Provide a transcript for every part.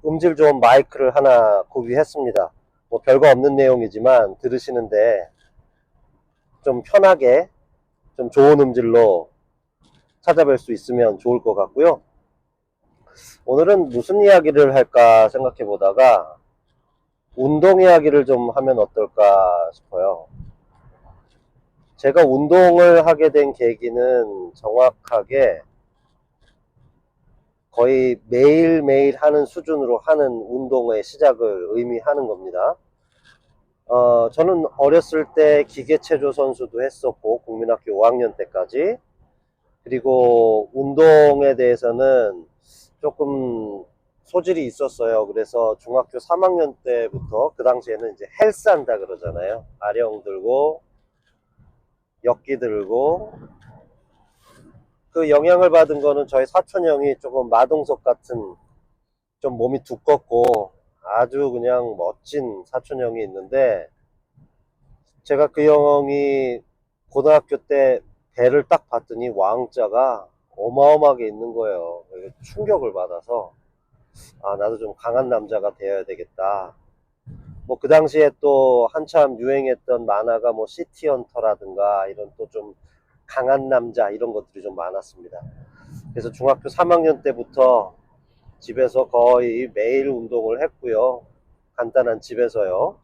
음질 좋은 마이크를 하나 구비했습니다. 뭐 별거 없는 내용이지만 들으시는데 좀 편하게 좀 좋은 음질로 찾아뵐 수 있으면 좋을 것 같고요. 오늘은 무슨 이야기를 할까 생각해 보다가 운동 이야기를 좀 하면 어떨까 싶어요. 제가 운동을 하게 된 계기는 정확하게 거의 매일매일 하는 수준으로 하는 운동의 시작을 의미하는 겁니다. 저는 어렸을 때 기계체조 선수도 했었고, 국민학교 5학년 때까지. 그리고 운동에 대해서는 조금 소질이 있었어요. 그래서 중학교 3학년 때부터, 그 당시에는 이제 헬스 한다 그러잖아요. 아령 들고, 역기 들고, 그 영향을 받은 거는 저희 사촌 형이 조금 마동석 같은 좀 몸이 두껍고 아주 그냥 멋진 사촌 형이 있는데, 제가 그 형이 고등학교 때 배를 딱 봤더니 왕자가 어마어마하게 있는 거예요. 충격을 받아서 아, 나도 좀 강한 남자가 되어야 되겠다. 뭐 그 당시에 또 한참 유행했던 만화가 뭐 시티헌터라든가 이런 또 좀 강한 남자 이런 것들이 좀 많았습니다. 그래서 중학교 3학년 때부터 집에서 거의 매일 운동을 했고요. 간단한 집에서요.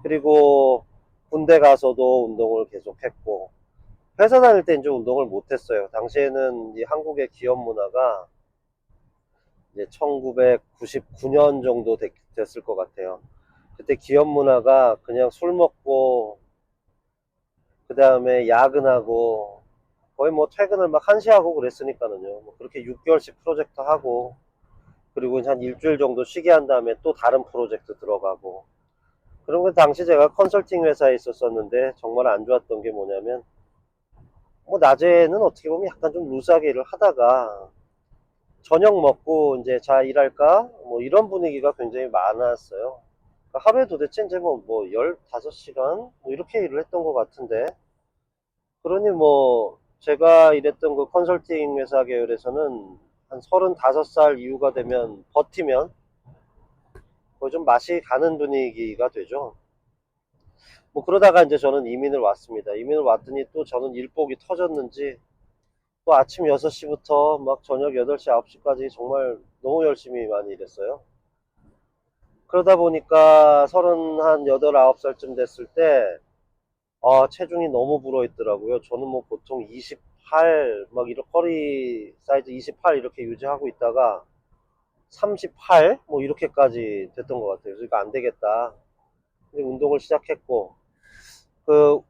그리고 군대 가서도 운동을 계속했고, 회사 다닐 때 이제 운동을 못했어요. 당시에는 이 한국의 기업 문화가 이제 1999년 정도 됐을 것 같아요. 그때 기업 문화가 그냥 술 먹고 그 다음에 야근하고 거의 뭐 퇴근을 막 1시 하고 그랬으니까는요. 뭐 그렇게 6개월씩 프로젝트 하고, 그리고 한 일주일 정도 쉬게 한 다음에 또 다른 프로젝트 들어가고. 그런 그 당시 제가 컨설팅 회사에 있었었는데 정말 안 좋았던 게 뭐냐면, 뭐 낮에는 어떻게 보면 약간 좀 루스하게 일을 하다가 저녁 먹고 이제 자 일할까 뭐 이런 분위기가 굉장히 많았어요. 그러니까 하루에 도대체 이제 뭐 15시간 뭐 이렇게 일을 했던 것 같은데, 그러니 뭐 제가 일했던 그 컨설팅 회사 계열에서는 한 35살 이후가 되면 버티면 거의 좀 맛이 가는 분위기가 되죠. 뭐 그러다가 이제 저는 이민을 왔습니다. 이민을 왔더니 또 저는 일복이 터졌는지 또 아침 6시부터 막 저녁 8시, 9시까지 정말 너무 열심히 많이 일했어요. 그러다 보니까 38, 9살쯤 됐을 때, 체중이 너무 불어있더라고요. 저는 뭐 보통 28, 막 이렇게 허리 사이즈 28 이렇게 유지하고 있다가 38? 뭐 이렇게까지 됐던 것 같아요. 그러니까 안 되겠다. 운동을 시작했고, 그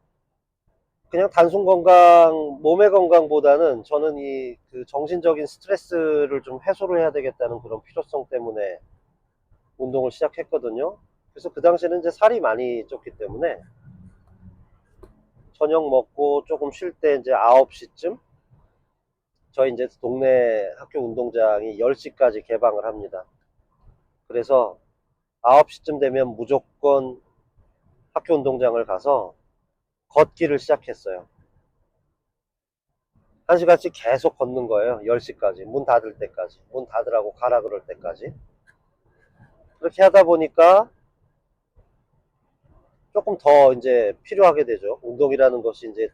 그냥 단순 건강, 몸의 건강보다는 저는 이 그 정신적인 스트레스를 좀 해소를 해야 되겠다는 그런 필요성 때문에 운동을 시작했거든요. 그래서 그 당시에는 이제 살이 많이 쪘기 때문에 저녁 먹고 조금 쉴 때 이제 9시쯤 저희 이제 동네 학교 운동장이 10시까지 개방을 합니다. 그래서 9시쯤 되면 무조건 학교 운동장을 가서 걷기를 시작했어요. 1시간씩 계속 걷는 거예요. 10시까지. 문 닫을 때까지. 문 닫으라고 가라 그럴 때까지. 그렇게 하다 보니까 조금 더 이제 필요하게 되죠. 운동이라는 것이 이제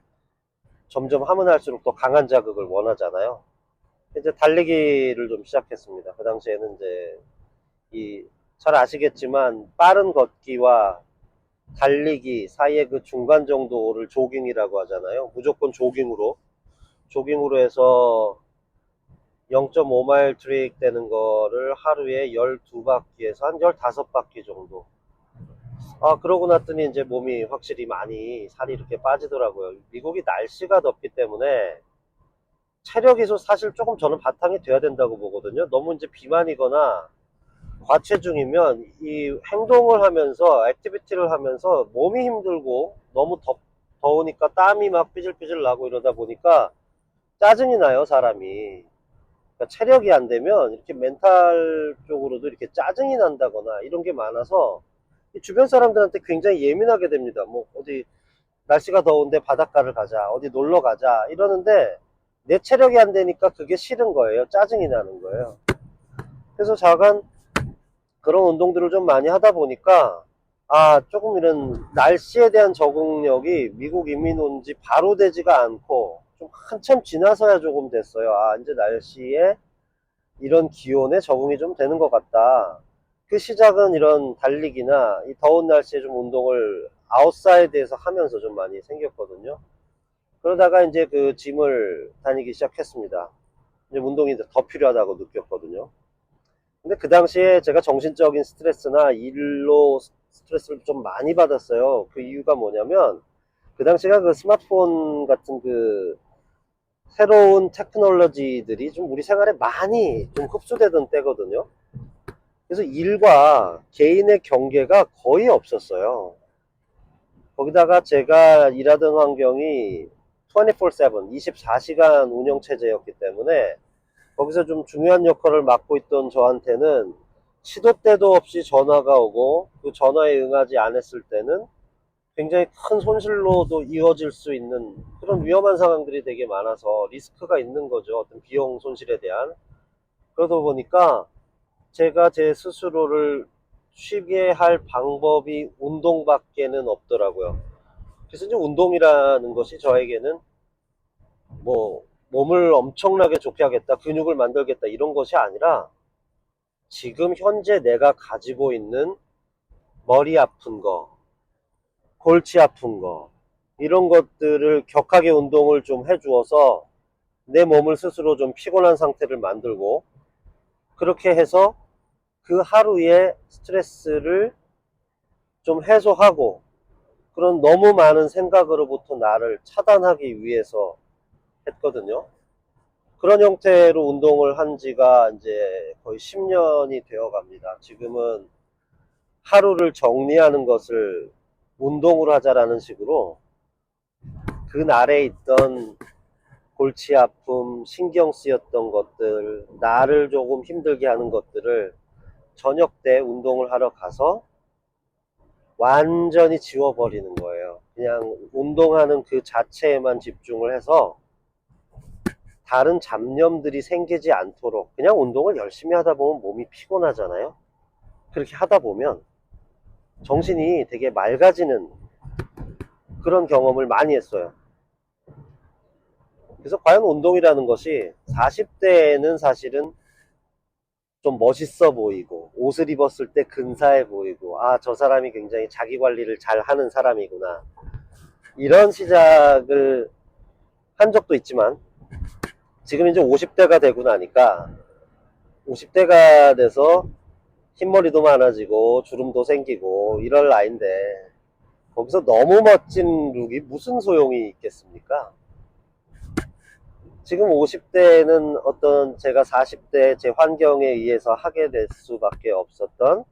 점점 하면 할수록 더 강한 자극을 원하잖아요. 이제 달리기를 좀 시작했습니다. 그 당시에는 이제 잘 아시겠지만 빠른 걷기와 달리기 사이의 그 중간 정도를 조깅이라고 하잖아요. 무조건 조깅으로 해서 0.5마일 트릭 되는 거를 하루에 12바퀴에서 한 15바퀴 정도. 그러고 났더니 이제 몸이 확실히 많이 살이 이렇게 빠지더라고요. 미국이 날씨가 덥기 때문에 체력이 사실 조금 저는 바탕이 돼야 된다고 보거든요. 너무 이제 비만이거나 과체중이면 이 행동을 하면서 액티비티를 하면서 몸이 힘들고 너무 더우니까 땀이 막 삐질삐질 나고 이러다 보니까 짜증이 나요, 사람이. 그러니까 체력이 안 되면 이렇게 멘탈 쪽으로도 이렇게 짜증이 난다거나 이런 게 많아서 주변 사람들한테 굉장히 예민하게 됩니다. 뭐 어디 날씨가 더운데 바닷가를 가자, 어디 놀러 가자 이러는데 내 체력이 안 되니까 그게 싫은 거예요. 짜증이 나는 거예요. 그래서 잠깐 그런 운동들을 좀 많이 하다 보니까 조금 이런 날씨에 대한 적응력이 미국 이민 온 지 바로 되지가 않고 좀 한참 지나서야 조금 됐어요. 이제 날씨에 이런 기온에 적응이 좀 되는 것 같다. 그 시작은 이런 달리기나 이 더운 날씨에 좀 운동을 아웃사이드에서 하면서 좀 많이 생겼거든요. 그러다가 이제 그 짐을 다니기 시작했습니다. 이제 운동이 더 필요하다고 느꼈거든요. 근데 그 당시에 제가 정신적인 스트레스나 일로 스트레스를 좀 많이 받았어요. 그 이유가 뭐냐면 그 당시가 그 스마트폰 같은 그 새로운 테크놀로지들이 좀 우리 생활에 많이 좀 흡수되던 때거든요. 그래서 일과 개인의 경계가 거의 없었어요. 거기다가 제가 일하던 환경이 24/7, 24시간 운영체제였기 때문에 거기서 좀 중요한 역할을 맡고 있던 저한테는 시도 때도 없이 전화가 오고 그 전화에 응하지 않았을 때는 굉장히 큰 손실로도 이어질 수 있는 그런 위험한 상황들이 되게 많아서 리스크가 있는 거죠. 어떤 비용 손실에 대한. 그러다 보니까 제가 제 스스로를 쉬게 할 방법이 운동밖에는 없더라고요. 그래서 이제 운동이라는 것이 저에게는 뭐 몸을 엄청나게 좋게 하겠다, 근육을 만들겠다 이런 것이 아니라 지금 현재 내가 가지고 있는 머리 아픈 거, 골치 아픈 거, 이런 것들을 격하게 운동을 좀 해주어서 내 몸을 스스로 좀 피곤한 상태를 만들고 그렇게 해서 그 하루의 스트레스를 좀 해소하고 그런 너무 많은 생각으로부터 나를 차단하기 위해서 했거든요. 그런 형태로 운동을 한 지가 이제 거의 10년이 되어 갑니다. 지금은 하루를 정리하는 것을 운동으로 하자라는 식으로 그날에 있던 골치 아픔, 신경 쓰였던 것들, 나를 조금 힘들게 하는 것들을 저녁 때 운동을 하러 가서 완전히 지워버리는 거예요. 그냥 운동하는 그 자체에만 집중을 해서 다른 잡념들이 생기지 않도록 그냥 운동을 열심히 하다 보면 몸이 피곤하잖아요. 그렇게 하다 보면 정신이 되게 맑아지는 그런 경험을 많이 했어요. 그래서 과연 운동이라는 것이 40대에는 사실은 좀 멋있어 보이고 옷을 입었을 때 근사해 보이고 저 사람이 굉장히 자기 관리를 잘 하는 사람이구나 이런 시작을 한 적도 있지만 지금 이제 50대가 되고 나니까 50대가 돼서 흰머리도 많아지고 주름도 생기고 이럴 나이인데 거기서 너무 멋진 룩이 무슨 소용이 있겠습니까? 지금 50대는 어떤 제가 40대 제 환경에 의해서 하게 될 수밖에 없었던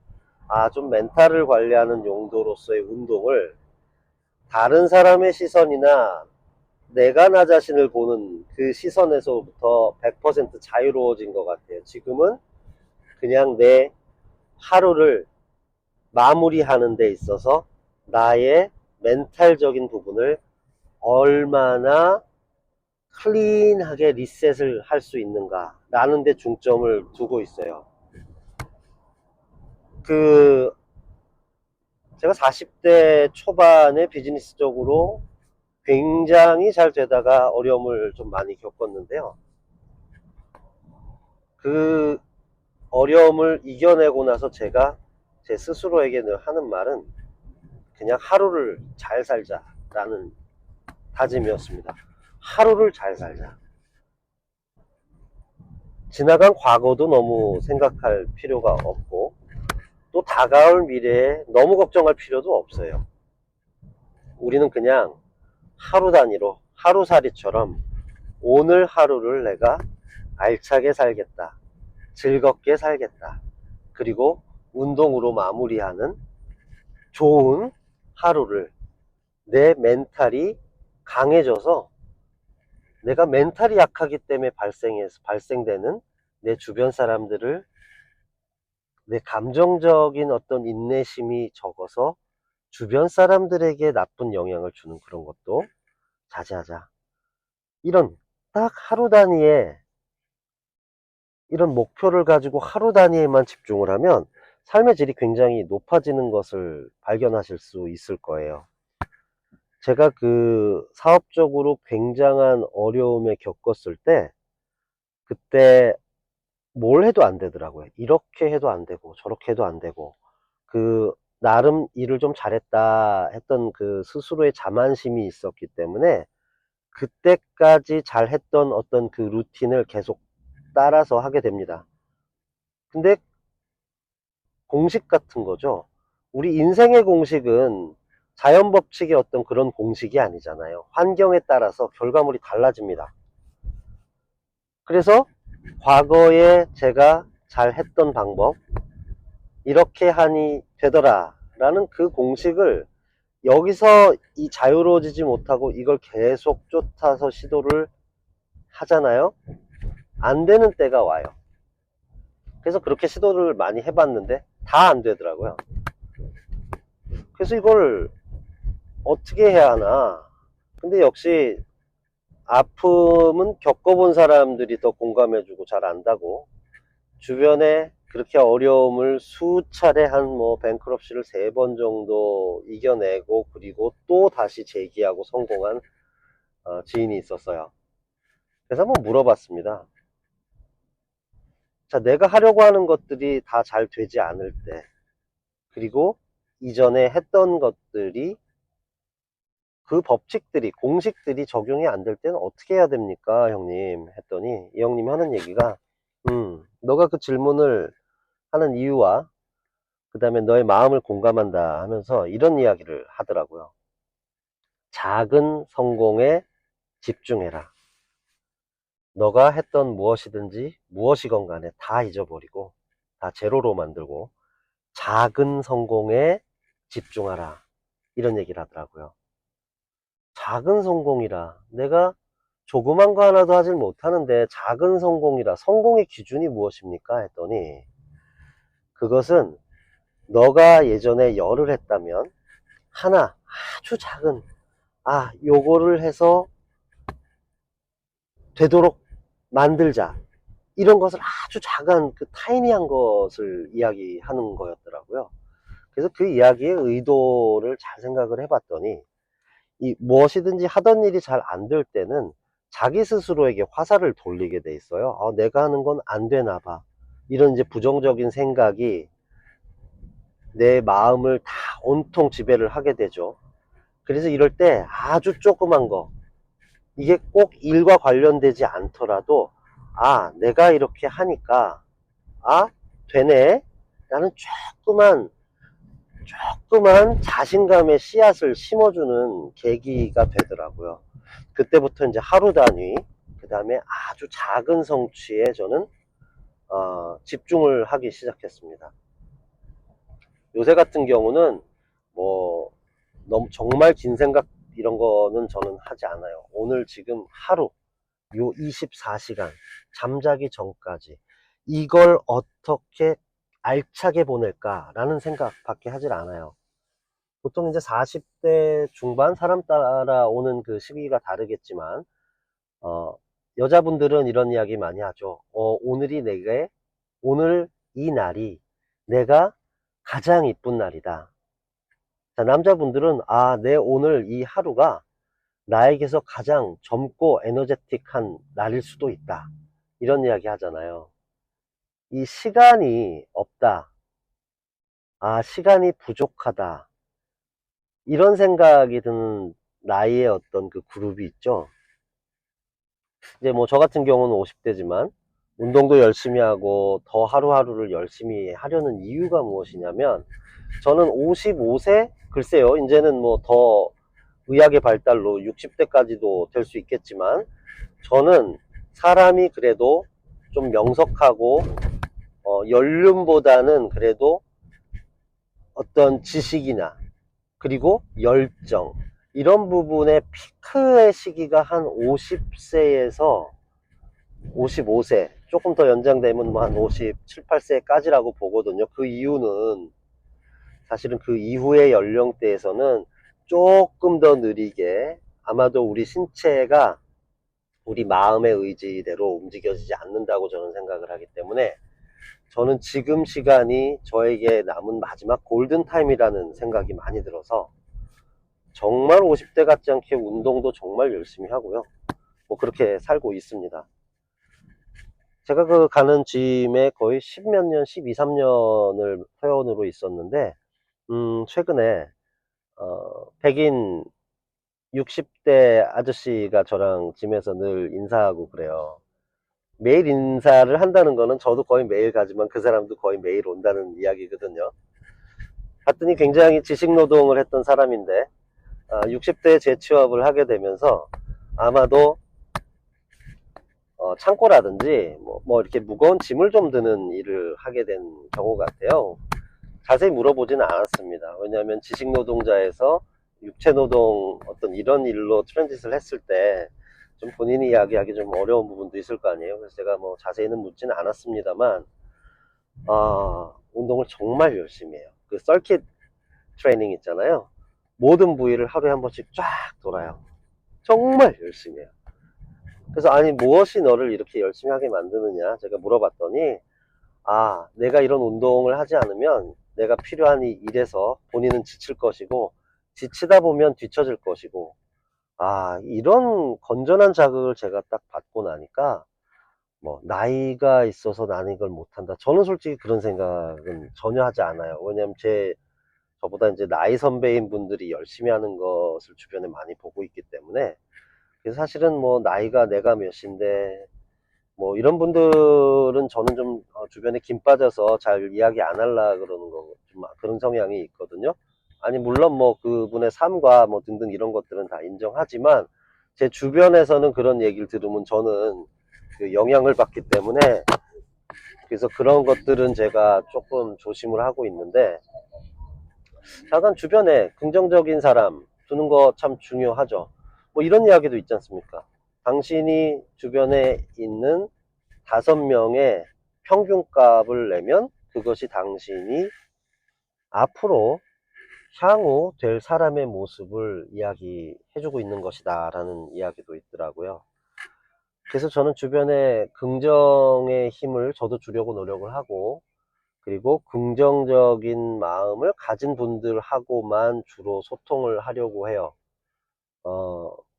좀 멘탈을 관리하는 용도로서의 운동을 다른 사람의 시선이나 내가 나 자신을 보는 그 시선에서부터 100% 자유로워진 것 같아요. 지금은 그냥 내 하루를 마무리하는 데 있어서 나의 멘탈적인 부분을 얼마나 클린하게 리셋을 할 수 있는가 라는 데 중점을 두고 있어요. 그 제가 40대 초반에 비즈니스적으로 굉장히 잘 되다가 어려움을 좀 많이 겪었는데요. 그 어려움을 이겨내고 나서 제가 제 스스로에게 늘 하는 말은 그냥 하루를 잘 살자라는 다짐이었습니다. 하루를 잘 살자. 지나간 과거도 너무 생각할 필요가 없고 또 다가올 미래에 너무 걱정할 필요도 없어요. 우리는 그냥 하루 단위로 하루살이처럼 오늘 하루를 내가 알차게 살겠다. 즐겁게 살겠다. 그리고 운동으로 마무리하는 좋은 하루를 내 멘탈이 강해져서 내가 멘탈이 약하기 때문에 발생되는 내 주변 사람들을 내 감정적인 어떤 인내심이 적어서 주변 사람들에게 나쁜 영향을 주는 그런 것도 자제하자. 이런 딱 하루 단위의 이런 목표를 가지고 하루 단위에만 집중을 하면 삶의 질이 굉장히 높아지는 것을 발견하실 수 있을 거예요. 제가 그 사업적으로 굉장한 어려움에 겪었을 때, 그때 뭘 해도 안 되더라고요. 이렇게 해도 안 되고, 저렇게 해도 안 되고, 그, 나름 일을 좀 잘했다 했던 그 스스로의 자만심이 있었기 때문에, 그때까지 잘했던 어떤 그 루틴을 계속 따라서 하게 됩니다. 근데 공식 같은 거죠. 우리 인생의 공식은 자연 법칙의 어떤 그런 공식이 아니잖아요. 환경에 따라서 결과물이 달라집니다. 그래서 과거에 제가 잘 했던 방법, 이렇게 하니 되더라 라는 그 공식을 여기서 이 자유로워지지 못하고 이걸 계속 쫓아서 시도를 하잖아요. 안 되는 때가 와요. 그래서 그렇게 시도를 많이 해봤는데 다 안 되더라고요. 그래서 이걸 어떻게 해야 하나. 근데 역시 아픔은 겪어본 사람들이 더 공감해주고 잘 안다고, 주변에 그렇게 어려움을 수차례 한 뭐 뱅크럽시를 3번 정도 이겨내고 그리고 또 다시 재기하고 성공한 지인이 있었어요. 그래서 한번 물어봤습니다. 자, 내가 하려고 하는 것들이 다 잘 되지 않을 때, 그리고 이전에 했던 것들이 그 법칙들이, 공식들이 적용이 안 될 때는 어떻게 해야 됩니까, 형님? 했더니 이 형님이 하는 얘기가, 너가 그 질문을 하는 이유와 그 다음에 너의 마음을 공감한다 하면서 이런 이야기를 하더라고요. 작은 성공에 집중해라. 너가 했던 무엇이든지 무엇이건 간에 다 잊어버리고 다 제로로 만들고 작은 성공에 집중하라. 이런 얘기를 하더라고요. 작은 성공이라, 내가 조그만 거 하나도 하질 못하는데 작은 성공이라, 성공의 기준이 무엇입니까? 했더니 그것은 너가 예전에 열을 했다면 하나 아주 작은, 요거를 해서 되도록 만들자, 이런 것을 아주 작은 그 타이니한 것을 이야기하는 거였더라고요. 그래서 그 이야기의 의도를 잘 생각을 해봤더니, 이 무엇이든지 하던 일이 잘 안 될 때는 자기 스스로에게 화살을 돌리게 돼 있어요. 내가 하는 건 안 되나 봐. 이런 이제 부정적인 생각이 내 마음을 다 온통 지배를 하게 되죠. 그래서 이럴 때 아주 조그만 거, 이게 꼭 일과 관련되지 않더라도, 내가 이렇게 하니까 되네 라는 조그만 자신감의 씨앗을 심어주는 계기가 되더라고요. 그때부터 이제 하루 단위, 그 다음에 아주 작은 성취에 저는 집중을 하기 시작했습니다. 요새 같은 경우는 뭐 너무 정말 긴 생각 이런 거는 저는 하지 않아요. 오늘 지금 하루 요 24시간 잠자기 전까지 이걸 어떻게 알차게 보낼까라는 생각밖에 하질 않아요. 보통 이제 40대 중반, 사람 따라 오는 그 시기가 다르겠지만 어, 여자분들은 이런 이야기 많이 하죠. 오늘 이 날이 내가 가장 이쁜 날이다. 자, 남자분들은 내 오늘 이 하루가 나에게서 가장 젊고 에너제틱한 날일 수도 있다. 이런 이야기 하잖아요. 이 시간이 없다. 시간이 부족하다. 이런 생각이 드는 나이의 어떤 그 그룹이 있죠. 이제 뭐 저 같은 경우는 50대지만 운동도 열심히 하고 더 하루하루를 열심히 하려는 이유가 무엇이냐면, 저는 55세, 글쎄요, 이제는 뭐 더 의학의 발달로 60대까지도 될 수 있겠지만, 저는 사람이 그래도 좀 명석하고 연륜보다는 그래도 어떤 지식이나 그리고 열정, 이런 부분의 피크의 시기가 한 50세에서 55세, 조금 더 연장되면 뭐 한 57, 8세까지라고 보거든요. 그 이유는 사실은 그 이후의 연령대에서는 조금 더 느리게, 아마도 우리 신체가 우리 마음의 의지대로 움직여지지 않는다고 저는 생각을 하기 때문에 저는 지금 시간이 저에게 남은 마지막 골든타임이라는 생각이 많이 들어서 정말 50대 같지 않게 운동도 정말 열심히 하고요. 뭐 그렇게 살고 있습니다. 제가 그 가는 짐에 거의 10몇 년, 12, 3년을 회원으로 있었는데, 최근에, 백인 60대 아저씨가 저랑 짐에서 늘 인사하고 그래요. 매일 인사를 한다는 거는 저도 거의 매일 가지만 그 사람도 거의 매일 온다는 이야기거든요. 봤더니 굉장히 지식노동을 했던 사람인데, 60대에 재취업을 하게 되면서 아마도 창고라든지 뭐 이렇게 무거운 짐을 좀 드는 일을 하게 된 경우 같아요. 자세히 물어보지는 않았습니다. 왜냐하면 지식노동자에서 육체노동 어떤 이런 일로 트랜짓을 했을 때 좀 본인이 이야기하기 좀 어려운 부분도 있을 거 아니에요. 그래서 제가 뭐 자세히는 묻지는 않았습니다만, 운동을 정말 열심히 해요. 그 서킷 트레이닝 있잖아요. 모든 부위를 하루에 한 번씩 쫙 돌아요. 정말 열심히 해요. 그래서 아니 무엇이 너를 이렇게 열심히 하게 만드느냐 제가 물어봤더니, 내가 이런 운동을 하지 않으면 내가 필요한 이 일에서 본인은 지칠 것이고, 지치다 보면 뒤처질 것이고, 이런 건전한 자극을 제가 딱 받고 나니까, 뭐, 나이가 있어서 나는 이걸 못한다. 저는 솔직히 그런 생각은 전혀 하지 않아요. 왜냐면 저보다 이제 나이 선배인 분들이 열심히 하는 것을 주변에 많이 보고 있기 때문에, 그래서 사실은 뭐, 나이가 내가 몇인데, 뭐 이런 분들은 저는 좀 주변에 김 빠져서 잘 이야기 안 하려 그러는 거, 좀 그런 성향이 있거든요. 아니 물론 뭐 그분의 삶과 뭐 등등 이런 것들은 다 인정하지만, 제 주변에서는 그런 얘기를 들으면 저는 그 영향을 받기 때문에, 그래서 그런 것들은 제가 조금 조심을 하고 있는데, 잠깐 주변에 긍정적인 사람 두는 거 참 중요하죠. 뭐 이런 이야기도 있지 않습니까? 당신이 주변에 있는 5명의 평균값을 내면 그것이 당신이 앞으로 향후 될 사람의 모습을 이야기해주고 있는 것이다 라는 이야기도 있더라고요. 그래서 저는 주변에 긍정의 힘을 저도 주려고 노력을 하고, 그리고 긍정적인 마음을 가진 분들하고만 주로 소통을 하려고 해요.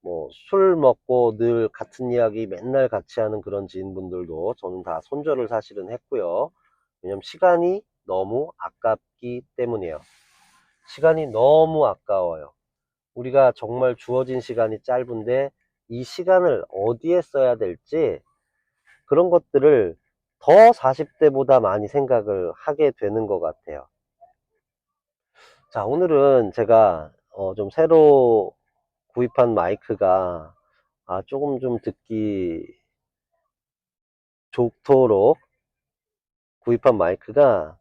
뭐, 술 먹고 늘 같은 이야기 맨날 같이 하는 그런 지인분들도 저는 다 손절을 사실은 했고요. 왜냐면 시간이 너무 아깝기 때문이에요. 시간이 너무 아까워요. 우리가 정말 주어진 시간이 짧은데 이 시간을 어디에 써야 될지, 그런 것들을 더 40대보다 많이 생각을 하게 되는 것 같아요. 자, 오늘은 제가 좀 새로 구입한 마이크가 조금 좀 듣기 좋도록 구입한 마이크가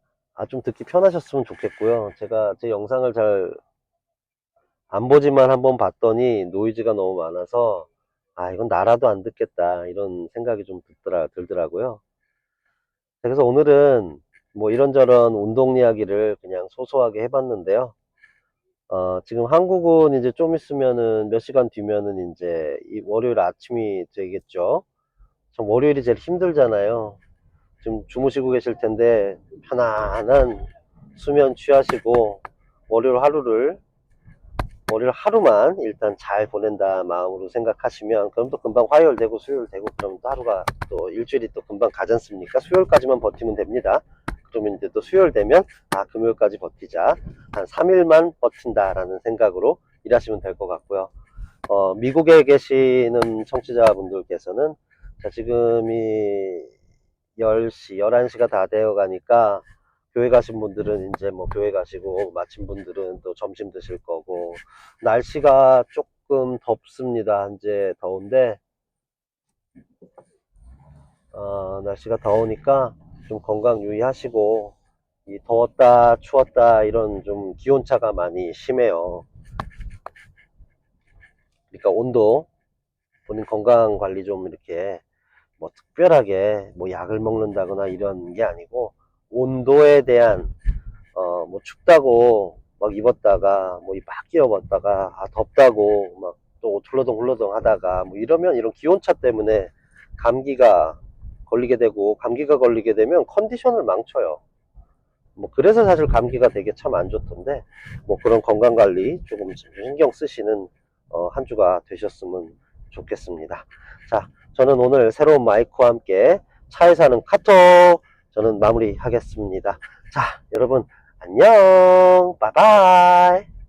좀 듣기 편하셨으면 좋겠고요. 제가 제 영상을 잘 안 보지만 한번 봤더니 노이즈가 너무 많아서, 이건 나라도 안 듣겠다 이런 생각이 좀 들더라고요. 그래서 오늘은 뭐 이런저런 운동 이야기를 그냥 소소하게 해봤는데요. 지금 한국은 이제 좀 있으면은 몇 시간 뒤면은 이제 이 월요일 아침이 되겠죠. 참 월요일이 제일 힘들잖아요. 지금 주무시고 계실 텐데 편안한 수면 취하시고, 월요일 하루를 월요일 하루만 일단 잘 보낸다 마음으로 생각하시면, 그럼 또 금방 화요일 되고 수요일 되고 그러면 또 하루가, 또 일주일이 또 금방 가지 않습니까? 수요일까지만 버티면 됩니다. 그러면 이제 또 수요일 되면 금요일까지 버티자, 한 3일만 버틴다 라는 생각으로 일하시면 될 것 같고요. 미국에 계시는 청취자분들께서는, 자, 지금이 10시, 11시가 다 되어 가니까 교회 가신 분들은 이제 뭐 교회 가시고, 마친 분들은 또 점심 드실 거고, 날씨가 조금 덥습니다. 이제 더운데, 날씨가 더우니까 좀 건강 유의하시고, 이 더웠다, 추웠다, 이런 좀 기온차가 많이 심해요. 그러니까 온도, 본인 건강 관리 좀 이렇게 뭐 특별하게 뭐 약을 먹는다거나 이런 게 아니고, 온도에 대한 뭐 춥다고 막 입었다가 뭐 막 끼워봤다가 덥다고 막 또 훌러덩 훌러덩 하다가 뭐 이러면, 이런 기온차 때문에 감기가 걸리게 되고 감기가 걸리게 되면 컨디션을 망쳐요. 뭐 그래서 사실 감기가 되게 참 안 좋던데, 뭐 그런 건강관리 조금 신경 쓰시는 한 주가 되셨으면 좋겠습니다. 자, 저는 오늘 새로운 마이크와 함께 차에서 하는 카톡 저는 마무리 하겠습니다. 자, 여러분 안녕, 바이바이.